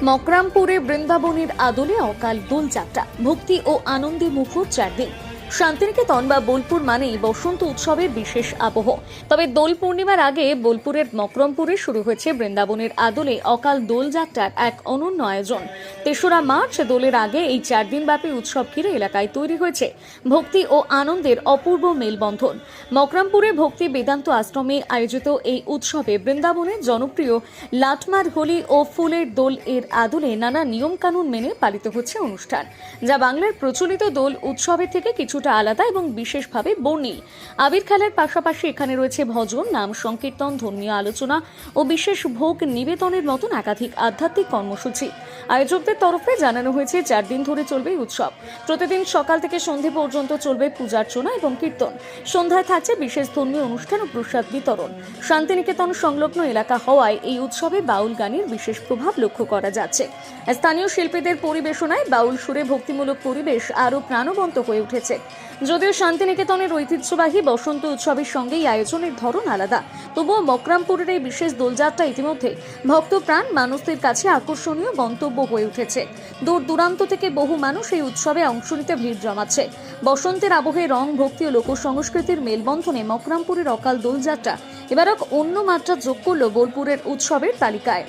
মকরামপুরে বৃন্দাবনের আদলে অকাল দোলযাত্রা, ভক্তি ও আনন্দে মুখর 4 দিন। শান্তিনিকেতন বা বোলপুর মানেই বসন্ত উৎসবের বিশেষ আবহ। তবে দোল পূর্ণিমার আগে বোলপুরের মকরমপুরে শুরু হয়েছে বৃন্দাবনের আদলে অকাল দোলযাত্রার এক অনন্য আয়োজন। 3রা মার্চ দোলের আগে এই 4 দিন ব্যাপী উৎসব ঘিরে এলাকায় তৈরি হয়েছে ভক্তি ও আনন্দের অপূর্ব মেলবন্ধন। মকরমপুরে ভক্তি বেদান্ত আশ্রমে আয়োজিত এই উৎসবে বৃন্দাবনের জনপ্রিয় লাটমার হোলি ও ফুলের দোল এর আদলে নানা নিয়ম কানুন মেনে পালিত হচ্ছে অনুষ্ঠান, যা বাংলার প্রচলিত দোল উৎসবের থেকে কিছুটা আলাদা এবং বিশেষভাবে বর্ণিল। আবির খেলার পাশাপাশি এখানে রয়েছে ভজন, নাম সংকীর্তন, ধর্মীয় আলোচনা ও বিশেষ ভোগ নিবেদনের মতন একাধিক আধ্যাত্মিক কর্মসূচি। আয়োজকদের তরফে জানানো হয়েছে 4 দিন ধরে চলবে উৎসব। প্রতিদিন সকাল থেকে সন্ধে পর্যন্ত চলবে পূজার্চনা এবং কীর্তন। সন্ধ্যায় থাকছে বিশেষ ধর্মীয় অনুষ্ঠান ও প্রসাদ বিতরণ। শান্তিনিকেতন সংলগ্ন এলাকা হওয়ায় এই উৎসবে বাউল গানের বিশেষ প্রভাব লক্ষ্য করা যাচ্ছে। স্থানীয় শিল্পীদের পরিবেশনায় বাউল সুরে ভক্তিমূলক পরিবেশ আরও প্রাণবন্ত হয়ে উঠেছে। যদিও শান্তিনিকেতনের ঐতিহ্যবাহী বসন্ত উৎসবের সঙ্গে এই আয়োজনের ধরন আলাদা, তবুও মকরামপুরের এই বিশেষ দোলযাত্রা ইতিমধ্যে ভক্তপ্রাণ মানুষদের কাছে আকর্ষণীয় গন্তব্য হয়ে উঠেছে। দূর দূরান্ত থেকে বহু মানুষ এই উৎসবে অংশ নিতে ভিড় জমাচ্ছে। বসন্তের আবহে রং, ভক্তি ও লোকসংস্কৃতির মেলবন্ধনে মকরামপুরের অকাল দোলযাত্রা এবার এক অন্য মাত্রা যোগ করল বোলপুরের উৎসবের তালিকায়।